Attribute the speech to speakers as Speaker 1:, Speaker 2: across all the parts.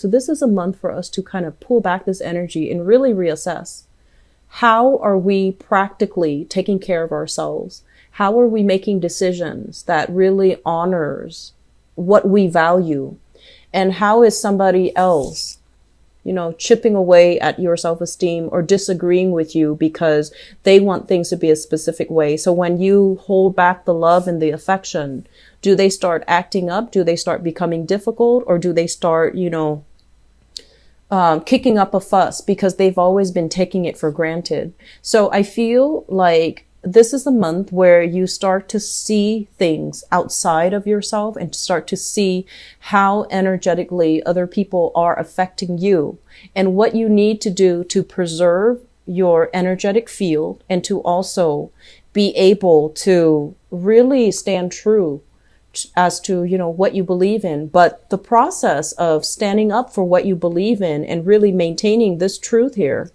Speaker 1: So this is a month for us to kind of pull back this energy and really reassess. How are we practically taking care of ourselves? How are we making decisions that really honors what we value? And how is somebody else, chipping away at your self-esteem or disagreeing with you because they want things to be a specific way? So when you hold back the love and the affection, do they start acting up? Do they start becoming difficult? Or do they start, kicking up a fuss because they've always been taking it for granted? So I feel like this is a month where you start to see things outside of yourself and start to see how energetically other people are affecting you and what you need to do to preserve your energetic field and to also be able to really stand true as to, what you believe in. But the process of standing up for what you believe in and really maintaining this truth here,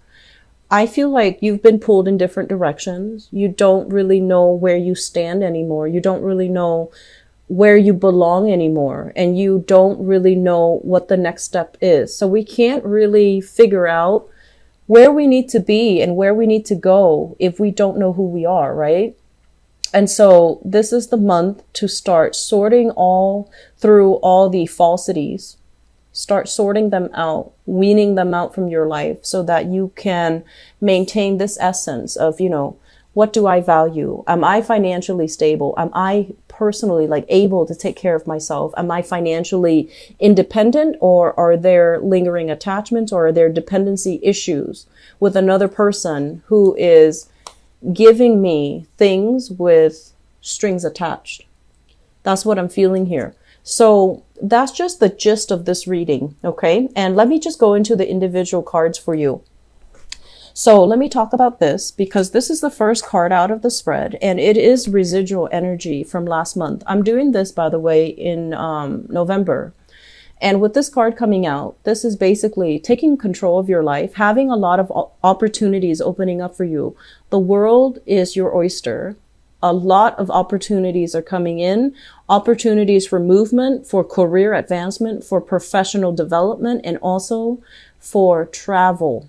Speaker 1: I feel like you've been pulled in different directions. You don't really know where you stand anymore. You don't really know where you belong anymore. And you don't really know what the next step is. So we can't really figure out where we need to be and where we need to go if we don't know who we are, right? And so this is the month to start sorting through all the falsities. Start sorting them out, weaning them out from your life so that you can maintain this essence of, what do I value? Am I financially stable? Am I personally able to take care of myself? Am I financially independent, or are there lingering attachments, or are there dependency issues with another person who is giving me things with strings attached? That's what I'm feeling here. So that's just the gist of this reading, okay? And let me just go into the individual cards for you. So let me talk about this because this is the first card out of the spread and it is residual energy from last month. I'm doing this, by the way, in November. And with this card coming out, this is basically taking control of your life, having a lot of opportunities opening up for you. The world is your oyster. A lot of opportunities are coming in, opportunities for movement, for career advancement, for professional development, and also for travel.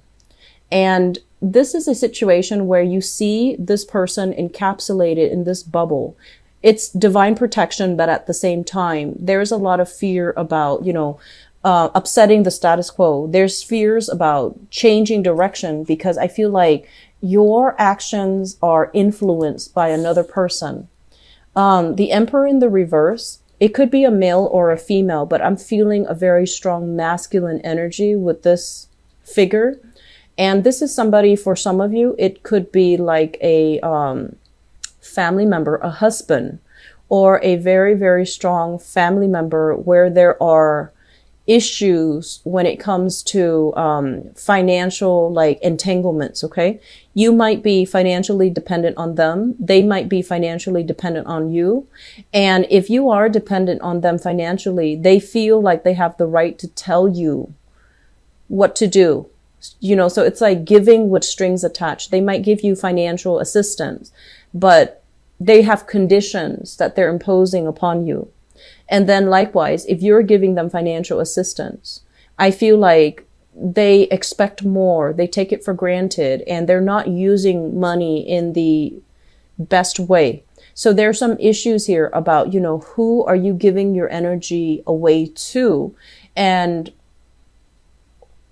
Speaker 1: And this is a situation where you see this person encapsulated in this bubble. It's divine protection, but at the same time, there's a lot of fear about, upsetting the status quo. There's fears about changing direction because I feel like your actions are influenced by another person. The Emperor in the reverse, it could be a male or a female, but I'm feeling a very strong masculine energy with this figure. And this is somebody, for some of you, it could be like a family member, a husband, or a very, very strong family member where there are issues when it comes to financial entanglements, okay? You might be financially dependent on them. They might be financially dependent on you. And if you are dependent on them financially, they feel like they have the right to tell you what to do. So it's like giving with strings attached. They might give you financial assistance, but they have conditions that they're imposing upon you. And then likewise, if you're giving them financial assistance, I feel like they expect more. They take it for granted and they're not using money in the best way. So there's some issues here about, who are you giving your energy away to? And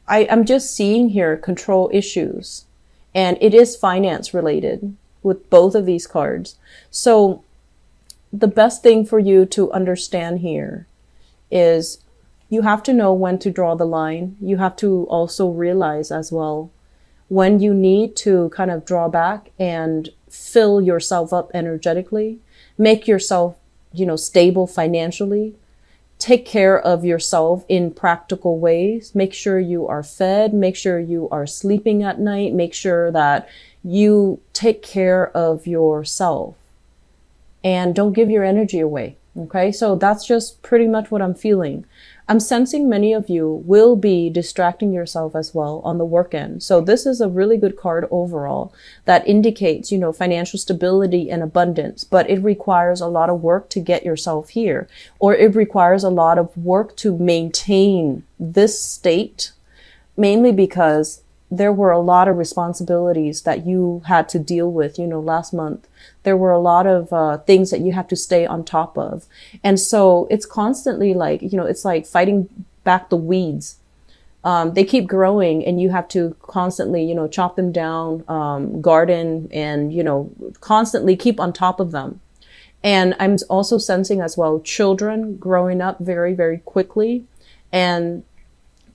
Speaker 1: I'm just seeing here control issues, and it is finance related with both of these cards. So the best thing for you to understand here is you have to know when to draw the line. You have to also realize as well when you need to kind of draw back and fill yourself up energetically, make yourself, stable financially, take care of yourself in practical ways. Make sure you are fed, make sure you are sleeping at night, make sure that you take care of yourself. And don't give your energy away. Okay, so that's just pretty much what I'm feeling. I'm sensing many of you will be distracting yourself as well on the work end. So this is a really good card overall that indicates, financial stability and abundance, but it requires a lot of work to get yourself here, or it requires a lot of work to maintain this state, mainly because there were a lot of responsibilities that you had to deal with, last month. There were a lot of things that you have to stay on top of. And so it's constantly like, it's like fighting back the weeds. They keep growing and you have to constantly, chop them down, garden and, constantly keep on top of them. And I'm also sensing as well, children growing up very, very quickly, and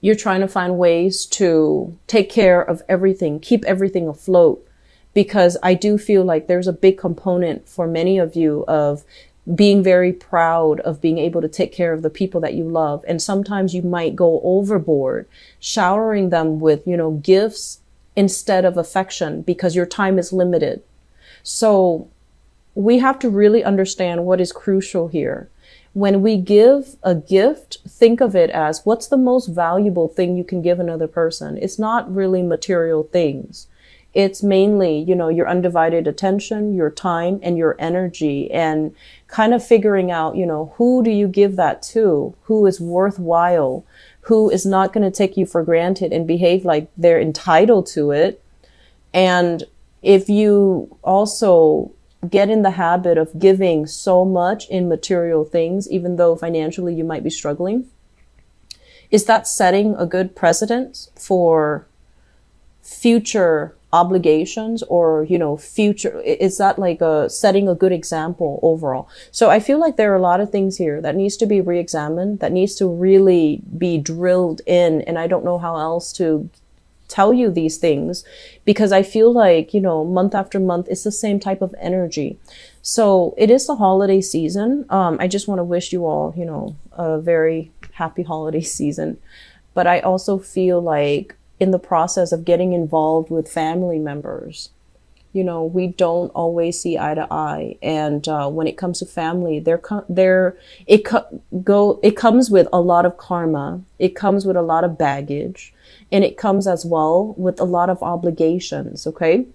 Speaker 1: you're trying to find ways to take care of everything, keep everything afloat, because I do feel like there's a big component for many of you of being very proud of being able to take care of the people that you love. And sometimes you might go overboard, showering them with, gifts instead of affection because your time is limited. So we have to really understand what is crucial here. When we give a gift, think of it as what's the most valuable thing you can give another person. It's not really material things. It's mainly, your undivided attention, your time, and your energy, and kind of figuring out, who do you give that to? Who is worthwhile? Who is not going to take you for granted and behave like they're entitled to it? And if you also get in the habit of giving so much in material things, even though financially you might be struggling, is that setting a good precedent for future obligations, or, future, is that like setting a good example overall? So I feel like there are a lot of things here that needs to be re-examined, that needs to really be drilled in. And I don't know how else to tell you these things, because I feel like, month after month, it's the same type of energy. So it is the holiday season. I just want to wish you all, a very happy holiday season. But I also feel like in the process of getting involved with family members, we don't always see eye to eye. And when it comes to family, it comes with a lot of karma. It comes with a lot of baggage. And it comes as well with a lot of obligations, okay?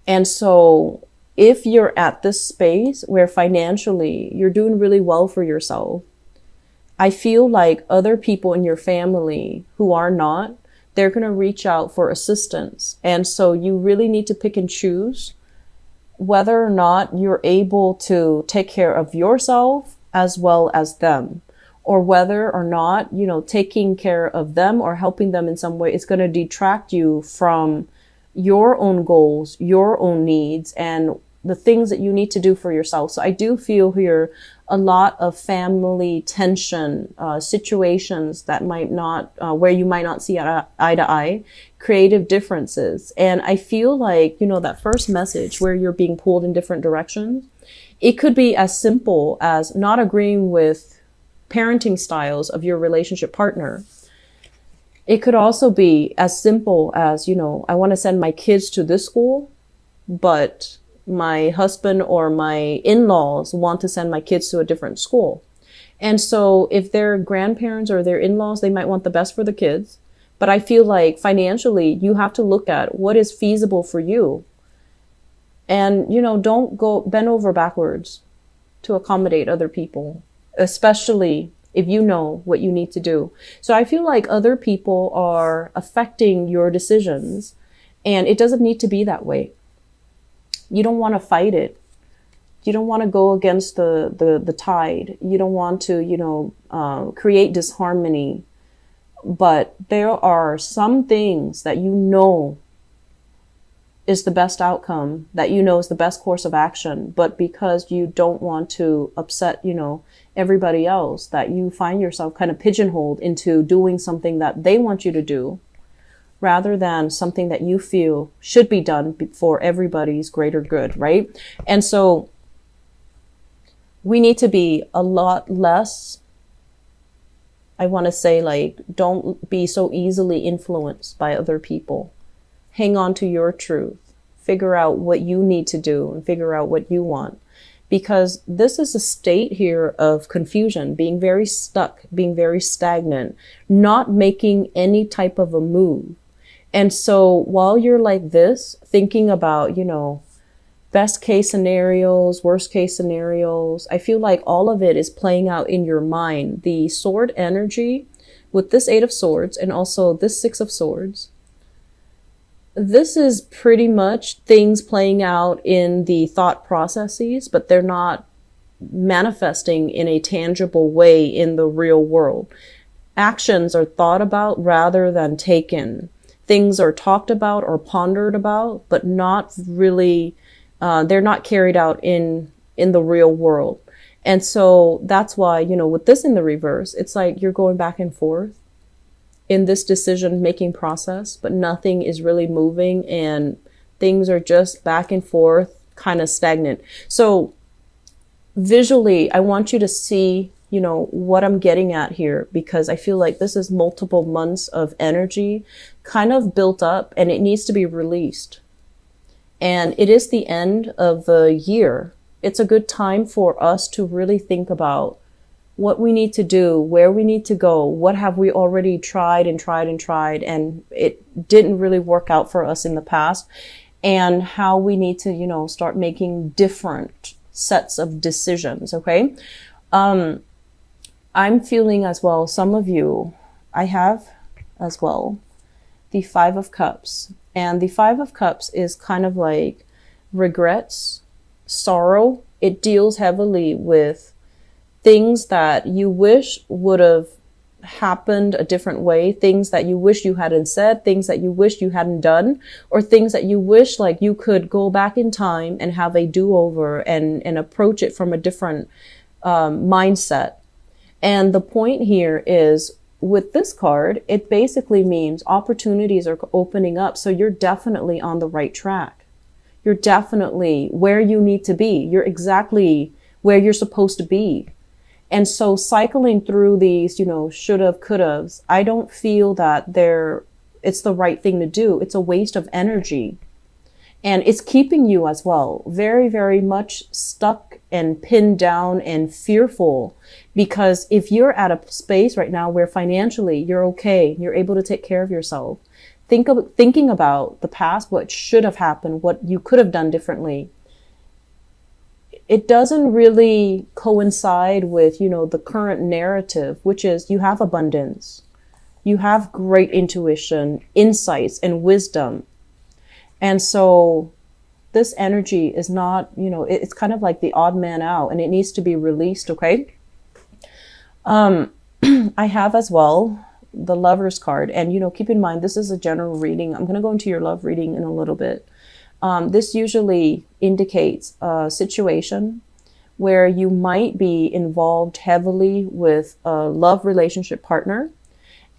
Speaker 1: And so if you're at this space where financially you're doing really well for yourself, I feel like other people in your family who are not, they're going to reach out for assistance. And so you really need to pick and choose whether or not you're able to take care of yourself as well as them, or whether or not, taking care of them or helping them in some way is going to detract you from your own goals, your own needs, and the things that you need to do for yourself. So I do feel here a lot of family tension, situations that might not, where you might not see eye to eye, creative differences. And I feel like, that first message where you're being pulled in different directions, it could be as simple as not agreeing with parenting styles of your relationship partner. It could also be as simple as, I want to send my kids to this school, but my husband or my in-laws want to send my kids to a different school. And so if they're grandparents or their in-laws, they might want the best for the kids. But I feel like financially, you have to look at what is feasible for you. And, don't go bend over backwards to accommodate other people, especially if you know what you need to do. So I feel like other people are affecting your decisions, and it doesn't need to be that way. You don't want to fight it. You don't want to go against the tide. You don't want to, create disharmony. But there are some things that is the best outcome, that is the best course of action. But because you don't want to upset, everybody else, that you find yourself kind of pigeonholed into doing something that they want you to do, rather than something that you feel should be done for everybody's greater good, right? And so we need to be a lot less, I want to say, don't be so easily influenced by other people. Hang on to your truth. Figure out what you need to do and figure out what you want. because this is a state here of confusion, being very stuck, being very stagnant, not making any type of a move. And so while you're like this, thinking about, best case scenarios, worst case scenarios, I feel like all of it is playing out in your mind. The sword energy with this 8 of Swords and also this 6 of Swords, this is pretty much things playing out in the thought processes, but they're not manifesting in a tangible way in the real world. Actions are thought about rather than taken. Things are talked about or pondered about, but not really, they're not carried out in the real world. And so that's why, with this in the reverse, it's like you're going back and forth in this decision making process, but nothing is really moving and things are just back and forth, kind of stagnant. So visually, I want you to see, what I'm getting at here, because I feel like this is multiple months of energy kind of built up and it needs to be released. And it is the end of the year. It's a good time for us to really think about what we need to do, where we need to go, what have we already tried and it didn't really work out for us in the past, and how we need to, start making different sets of decisions, okay? I'm feeling as well, some of you, I have as well, the 5 of Cups. And the 5 of Cups is kind of like regrets, sorrow. It deals heavily with things that you wish would have happened a different way, things that you wish you hadn't said, things that you wish you hadn't done, or things that you wish like you could go back in time and have a do-over and approach it from a different mindset. And the point here is, with this card, it basically means opportunities are opening up. So you're definitely on the right track. You're definitely where you need to be. You're exactly where you're supposed to be. And so cycling through these, should've, could've's, I don't feel that it's the right thing to do. It's a waste of energy. And it's keeping you as well very, very much stuck and pinned down and fearful. Because if you're at a space right now where financially you're okay, you're able to take care of yourself, thinking about the past, what should have happened, what you could have done differently, it doesn't really coincide with, the current narrative, which is you have abundance, you have great intuition, insights, and wisdom. And so this energy is not, it's kind of like the odd man out and it needs to be released, okay? I have as well the Lover's card, and, keep in mind, this is a general reading. I'm going to go into your love reading in a little bit. This usually indicates a situation where you might be involved heavily with a love relationship partner,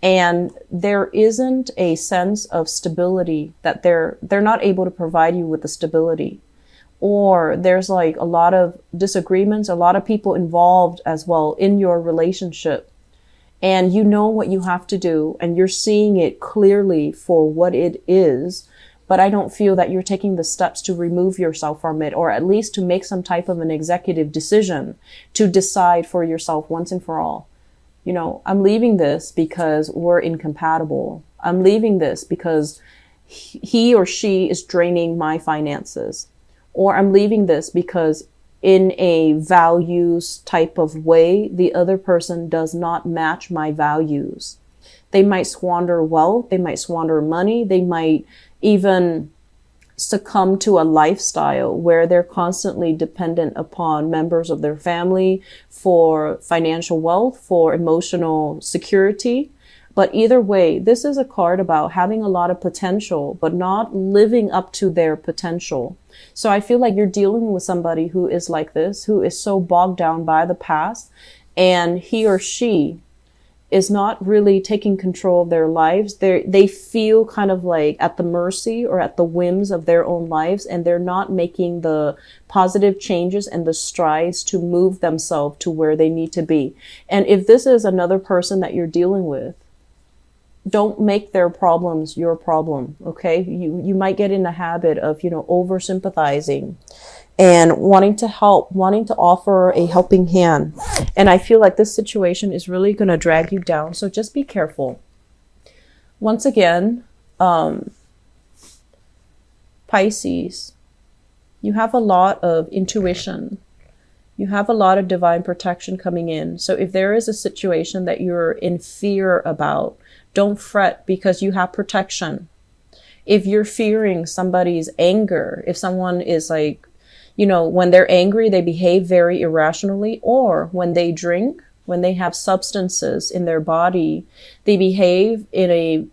Speaker 1: and there isn't a sense of stability, that they're not able to provide you with the stability, or there's like a lot of disagreements, a lot of people involved as well in your relationship, and you know what you have to do and you're seeing it clearly for what it is. But I don't feel that you're taking the steps to remove yourself from it, or at least to make some type of an executive decision to decide for yourself once and for all. I'm leaving this because we're incompatible. I'm leaving this because he or she is draining my finances. Or I'm leaving this because in a values type of way, the other person does not match my values. They might squander wealth. They might squander money. They might even succumb to a lifestyle where they're constantly dependent upon members of their family for financial wealth, for emotional security. But either way, this is a card about having a lot of potential, but not living up to their potential. So I feel like you're dealing with somebody who is like this, who is so bogged down by the past, and he or she is not really taking control of their lives. They feel kind of like at the mercy or at the whims of their own lives, and they're not making the positive changes and the strides to move themselves to where they need to be. And if this is another person that you're dealing with, don't make their problems your problem, okay? You might get in the habit of, over sympathizing and wanting to help, wanting to offer a helping hand. And I feel like this situation is really going to drag you down. So just be careful. Once again, Pisces, you have a lot of intuition. You have a lot of divine protection coming in. So if there is a situation that you're in fear about, don't fret, because you have protection. If you're fearing somebody's anger, if someone is like, you know, when they're angry, they behave very irrationally, or when they drink, when they have substances in their body, they behave in a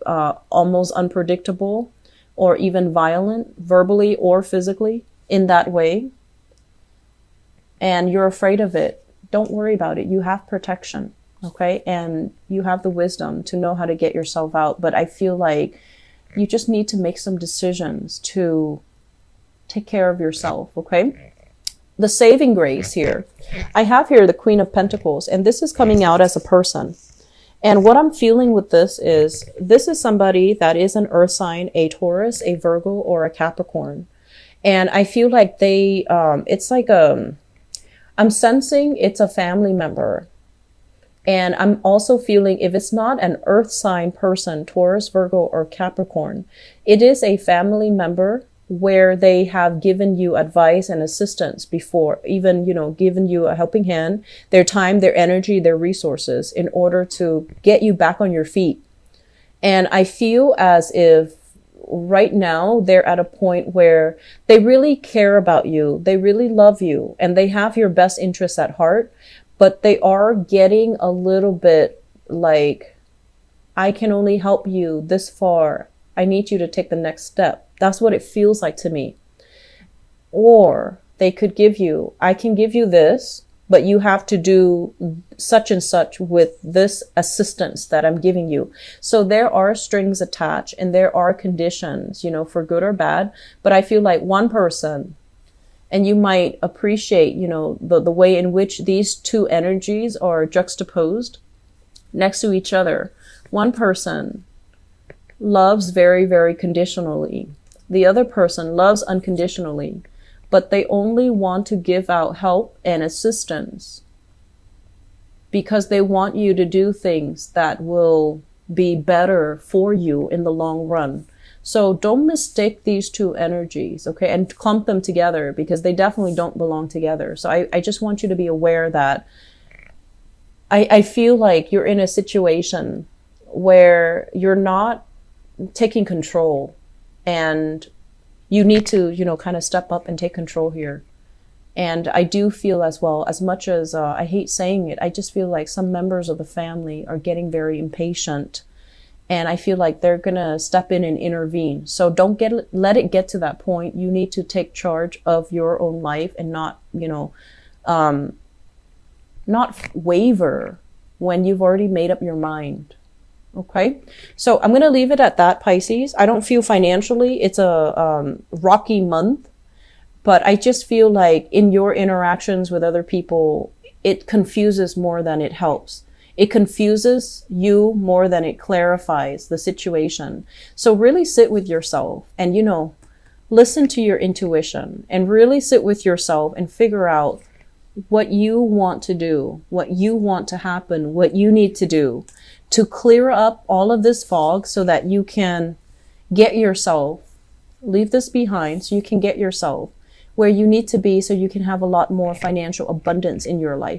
Speaker 1: almost unpredictable or even violent, verbally or physically, in that way, and you're afraid of it, don't worry about it. You have protection, okay? And you have the wisdom to know how to get yourself out. But I feel like you just need to make some decisions to take care of yourself, okay? The saving grace here. I have here the Queen of Pentacles, and this is coming out as a person. And what I'm feeling with this is somebody that is an earth sign, a Taurus, a Virgo, or a Capricorn. And I feel like they, it's like I'm sensing it's a family member. And I'm also feeling if it's not an earth sign person, Taurus, Virgo, or Capricorn, it is a family member where they have given you advice and assistance before, even, you know, given you a helping hand, their time, their energy, their resources in order to get you back on your feet. And I feel as if right now they're at a point where they really care about you, they really love you, and they have your best interests at heart, but they are getting a little bit like, I can only help you this far, I need you to take the next step. That's what it feels like to me. Or they could give you, I can give you this, but you have to do such and such with this assistance that I'm giving you. So there are strings attached and there are conditions, you know, for good or bad. But I feel like one person, and you might appreciate, you know, the way in which these two energies are juxtaposed next to each other. One person loves very, very conditionally. The other person loves unconditionally. But they only want to give out help and assistance because they want you to do things that will be better for you in the long run. So don't mistake these two energies, okay, and clump them together because they definitely don't belong together. So I just want you to be aware that I feel like you're in a situation where you're not taking control, and you need to, you know, kind of step up and take control here. And I do feel as well, as much as I hate saying it, I just feel like some members of the family are getting very impatient. And I feel like they're going to step in and intervene. So don't let it get to that point. You need to take charge of your own life and not, you know, not waver when you've already made up your mind. Okay, so I'm going to leave it at that, Pisces. I don't feel financially it's a rocky month, but I just feel like in your interactions with other people, it confuses more than it helps. It confuses you more than it clarifies the situation. So really sit with yourself and, you know, listen to your intuition and really sit with yourself and figure out what you want to do, what you want to happen, what you need to do to clear up all of this fog so that you can get yourself, leave this behind so you can get yourself where you need to be so you can have a lot more financial abundance in your life.